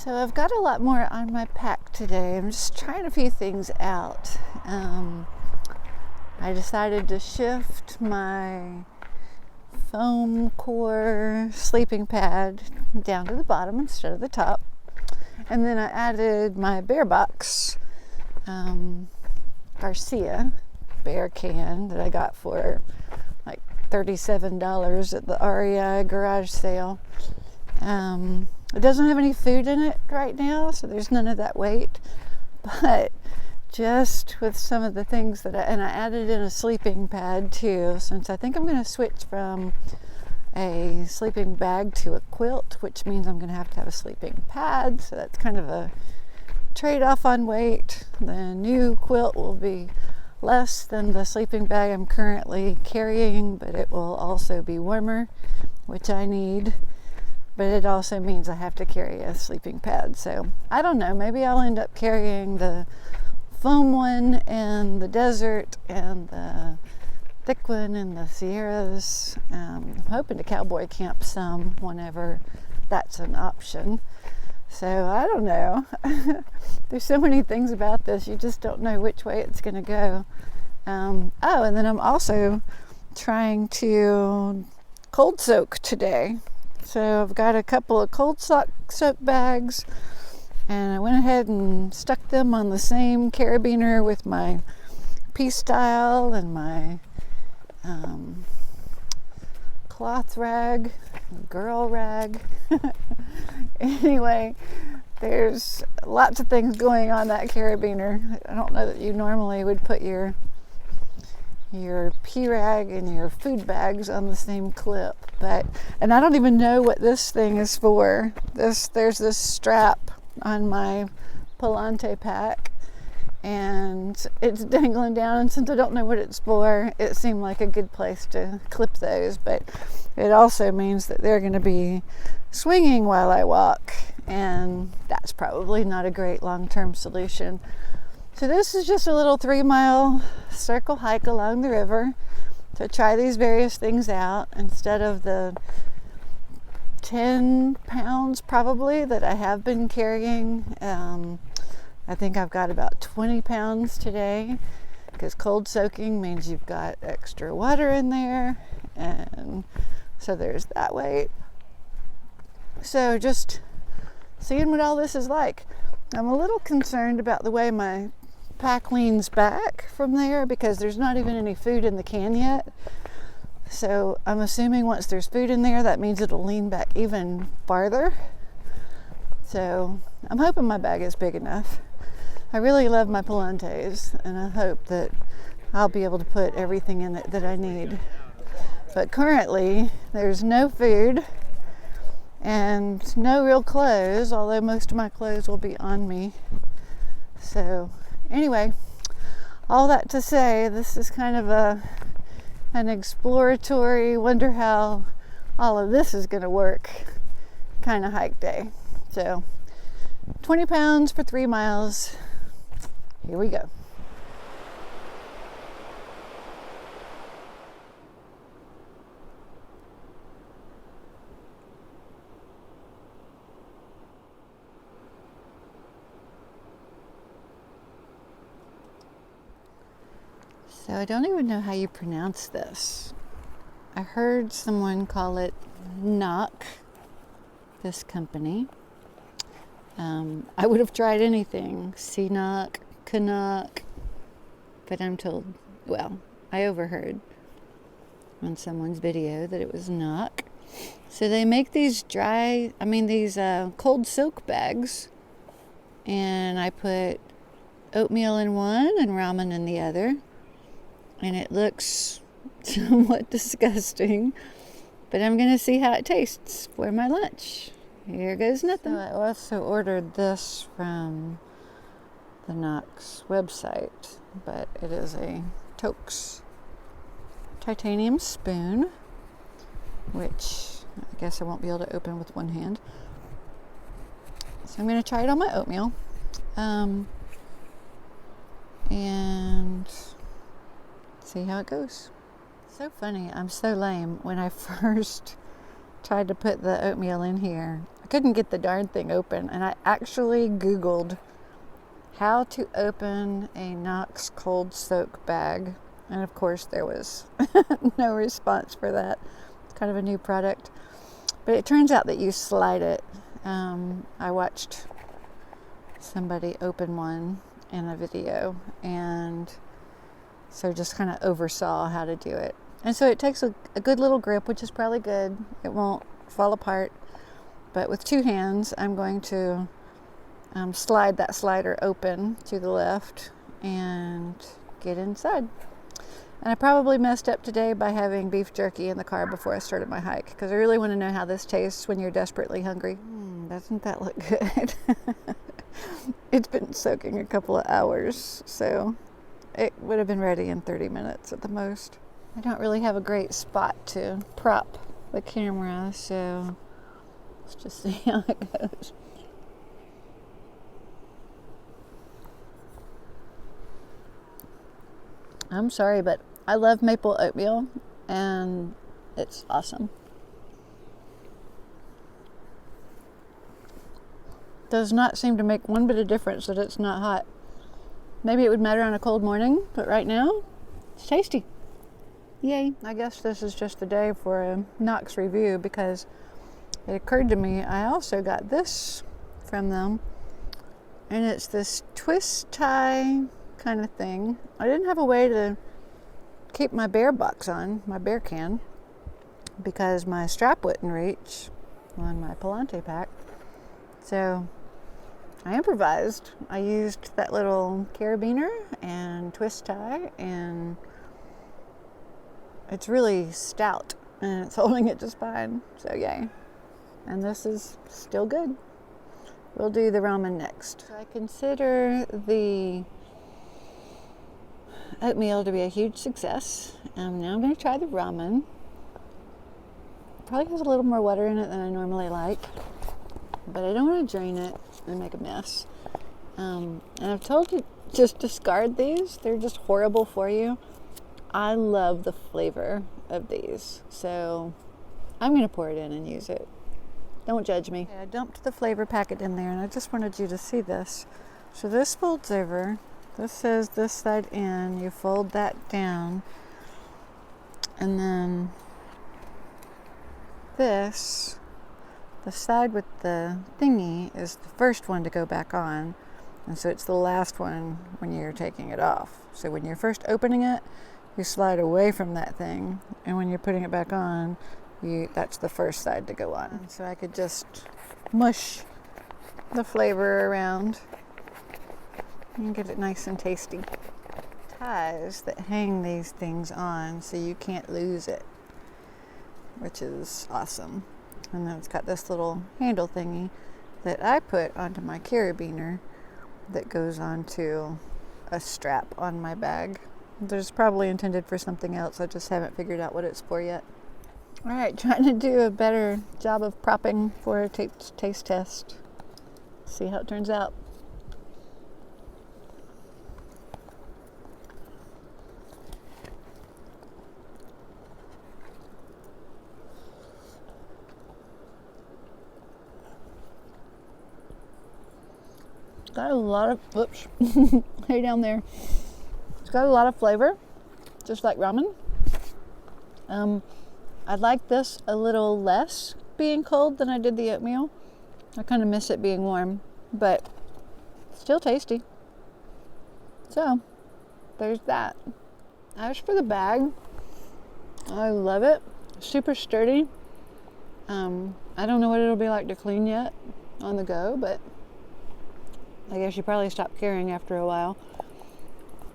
So I've got a lot more on my pack today. I'm just trying a few things out. I decided to shift my foam core sleeping pad down to the bottom instead of the top. And then I added my bear box, Garcia bear can that I got for like $37 at the REI garage sale. It doesn't have any food in it right now, so there's none of that weight. But just with some of the things that I added in a sleeping pad too, since I think I'm going to switch from a sleeping bag to a quilt, which means I'm going to have a sleeping pad. So that's kind of a trade-off on weight. The new quilt will be less than the sleeping bag I'm currently carrying, but it will also be warmer, which I need. But it also means I have to carry a sleeping pad. So I don't know, maybe I'll end up carrying the foam one in the desert and the thick one in the Sierras. I'm hoping to cowboy camp some whenever that's an option. So I don't know. There's so many things about this, you just don't know which way it's going to go. And then I'm also trying to cold soak today. So I've got a couple of cold soak bags, and I went ahead and stuck them on the same carabiner with my P-style and my cloth rag, girl rag. Anyway, there's lots of things going on that carabiner. I don't know that you normally would put your P-rag and your food bags on the same clip, and I don't even know what this thing is for. There's this strap on my Palante pack, and it's dangling down, and since I don't know what it's for, it seemed like a good place to clip those, but it also means that they're going to be swinging while I walk, and that's probably not a great long-term solution. So this is just a little 3-mile circle hike along the river to try these various things out instead of the 10 pounds probably that I have been carrying. I think I've got about 20 pounds today, because cold soaking means you've got extra water in there, and so there's that weight. So just seeing what all this is like. I'm a little concerned about the way my pack leans back from there, because there's not even any food in the can yet. So I'm assuming once there's food in there, that means it'll lean back even farther. So I'm hoping my bag is big enough. I really love my Palantes, and I hope that I'll be able to put everything in it that I need. But currently, there's no food and no real clothes, although most of my clothes will be on me. So anyway, all that to say, this is kind of an exploratory, wonder how all of this is going to work kind of hike day. So 20 pounds for 3 miles. Here we go. So I don't even know how you pronounce this. I heard someone call it CNOC, this company. I would have tried anything, CNOC, CNOC, but I'm told, well, I overheard on someone's video that it was CNOC. So they make these cold soak bags, and I put oatmeal in one and ramen in the other. And it looks somewhat disgusting, but I'm going to see how it tastes for my lunch. Here goes nothing. So I also ordered this from the CNOC's website, but it is a Toaks titanium spoon, which I guess I won't be able to open with one hand. So I'm going to try it on my oatmeal. And see how it goes. So funny, I'm so lame. When I first tried to put the oatmeal in here, I couldn't get the darn thing open, and I actually Googled how to open a CNOC cold soak bag, and of course there was no response for that. It's kind of a new product, but it turns out that you slide it. I watched somebody open one in a video, and so just kind of oversaw how to do it. And so it takes a good little grip, which is probably good. It won't fall apart. But with two hands, I'm going to slide that slider open to the left and get inside. And I probably messed up today by having beef jerky in the car before I started my hike, because I really want to know how this tastes when you're desperately hungry. Doesn't that look good? It's been soaking a couple of hours, so it would have been ready in 30 minutes at the most. I don't really have a great spot to prop the camera, so let's just see how it goes. I'm sorry, but I love maple oatmeal, and it's awesome. Does not seem to make one bit of difference that it's not hot. Maybe it would matter on a cold morning, but right now, it's tasty. Yay. I guess this is just the day for a CNOC review, because it occurred to me I also got this from them, and it's this twist tie kind of thing. I didn't have a way to keep my bear box on, my bear can, because my strap wouldn't reach on my Palante pack. So I improvised. I used that little carabiner and twist tie, and it's really stout and it's holding it just fine. So yay. And this is still good. We'll do the ramen next. So I consider the oatmeal to be a huge success. Now I'm going to try the ramen. Probably has a little more water in it than I normally like, but I don't want to drain it and make a mess. And I've told you, just discard these. They're just horrible for you. I love the flavor of these, so I'm going to pour it in and use it. Don't judge me. Okay, I dumped the flavor packet in there, and I just wanted you to see this. So this folds over. This says this side in. You fold that down, and then this, the side with the thingy, is the first one to go back on, and so it's the last one when you're taking it off. So when you're first opening it, you slide away from that thing, and when you're putting it back on, that's the first side to go on. So I could just mush the flavor around and get it nice and tasty. Ties that hang these things on so you can't lose it, which is awesome. And then it's got this little handle thingy that I put onto my carabiner that goes onto a strap on my bag. There's probably intended for something else. I just haven't figured out what it's for yet. All right, trying to do a better job of propping for a taste test. See how it turns out. It's got a lot of, whoops, hey down there. It's got a lot of flavor, just like ramen. I like this a little less being cold than I did the oatmeal. I kind of miss it being warm, but still tasty. So there's that. As for the bag, I love it. Super sturdy. I don't know what it'll be like to clean yet on the go, but I guess you probably stop carrying after a while.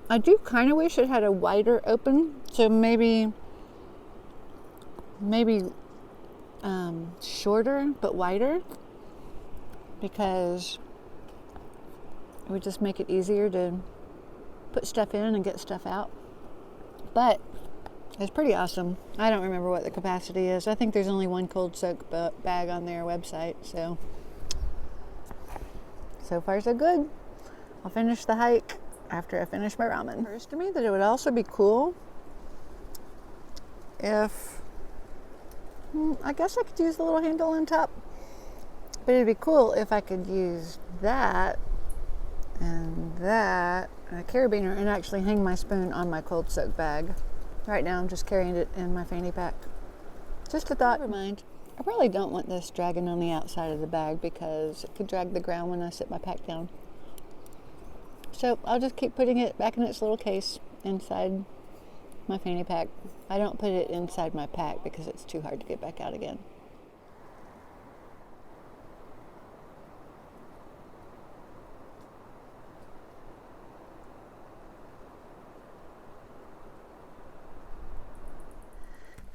I do kind of wish it had a wider open, so maybe shorter but wider, because it would just make it easier to put stuff in and get stuff out. But it's pretty awesome. I don't remember what the capacity is. I think there's only one cold soak bag on their website, so far so good. I'll finish the hike after I finish my ramen. It occurs to me that it would also be cool if, I guess I could use the little handle on top But it'd be cool if I could use that and a carabiner, and actually hang my spoon on my cold soak bag. Right now I'm just carrying it in my fanny pack. Just a thought. Never mind. I probably don't want this dragging on the outside of the bag because it could drag the ground when I sit my pack down. So I'll just keep putting it back in its little case inside my fanny pack. I don't put it inside my pack because it's too hard to get back out again.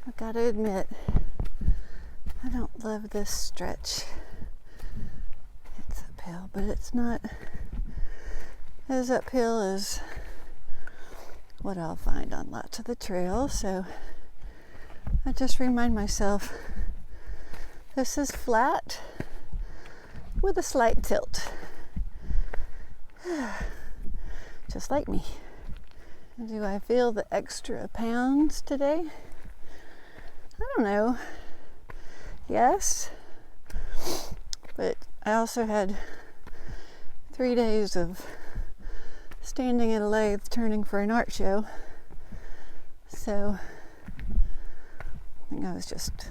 I've got to admit, I don't love this stretch. It's uphill, but it's not as uphill as what I'll find on lots of the trails. So I just remind myself, this is flat with a slight tilt. Just like me. Do I feel the extra pounds today? I don't know. Yes. But I also had 3 days of standing in a lathe turning for an art show. So I think I was just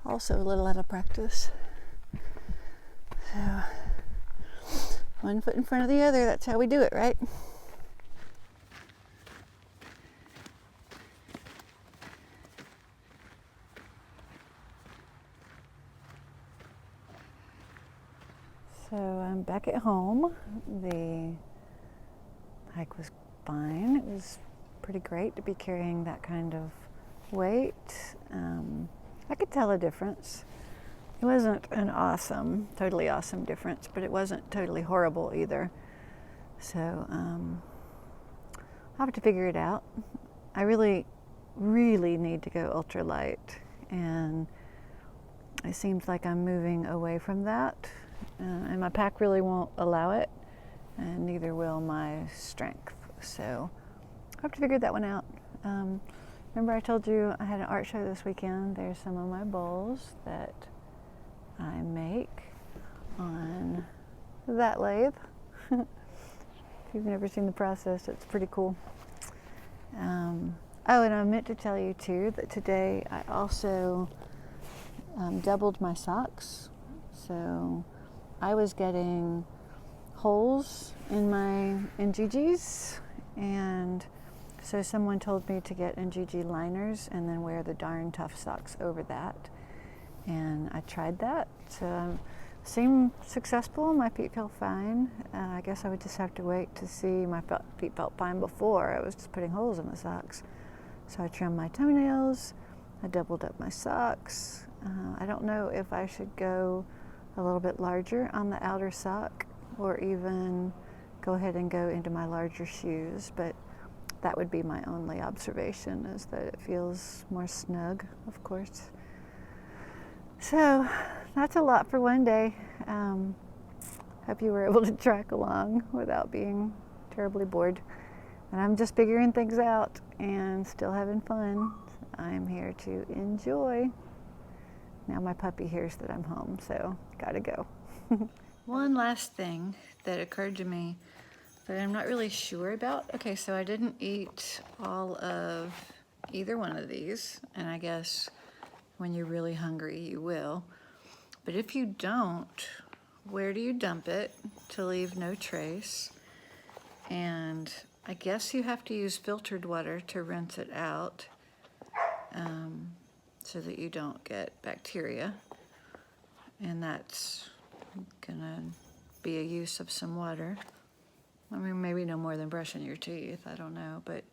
also a little out of practice. So one foot in front of the other, that's how we do it, right? So I'm back at home. The hike was fine. It was pretty great to be carrying that kind of weight. I could tell a difference. It wasn't an totally awesome difference, but it wasn't totally horrible either. So I'll have to figure it out. I really, really need to go ultralight, and it seems like I'm moving away from that. And my pack really won't allow it, and neither will my strength. So I have to figure that one out. Remember I told you I had an art show this weekend. There's some of my bowls that I make on that lathe. If you've never seen the process, it's pretty cool. Oh, and I meant to tell you too that today I also doubled my socks. So I was getting holes in my Gigi's, and so someone told me to get Gigi liners and then wear the darn tough socks over that. And I tried that. So seemed successful. My feet feel fine. I guess I would just have to wait to see. My feet felt fine before. I was just putting holes in the socks. So I trimmed my toenails. I doubled up my socks. I don't know if I should go a little bit larger on the outer sock or even go ahead and go into my larger shoes, but that would be my only observation, is that it feels more snug, of course. So that's a lot for one day. Hope you were able to track along without being terribly bored. And I'm just figuring things out and still having fun. I'm here to enjoy. Now my puppy hears that I'm home, so gotta go. One last thing that occurred to me that I'm not really sure about. Okay, so I didn't eat all of either one of these, and I guess when you're really hungry, you will. But if you don't, where do you dump it to leave no trace? And I guess you have to use filtered water to rinse it out, so that you don't get bacteria. And that's gonna be a use of some water. I mean, maybe no more than brushing your teeth, I don't know. But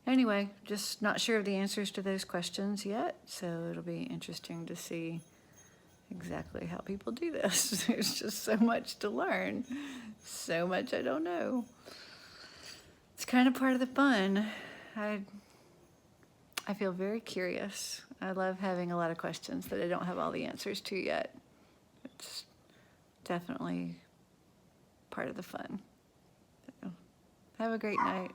anyway, just not sure of the answers to those questions yet, so it'll be interesting to see exactly how people do this. There's just so much to learn, so much I don't know. It's kind of part of the fun. I feel very curious. I love having a lot of questions that I don't have all the answers to yet. It's definitely part of the fun. So, have a great night.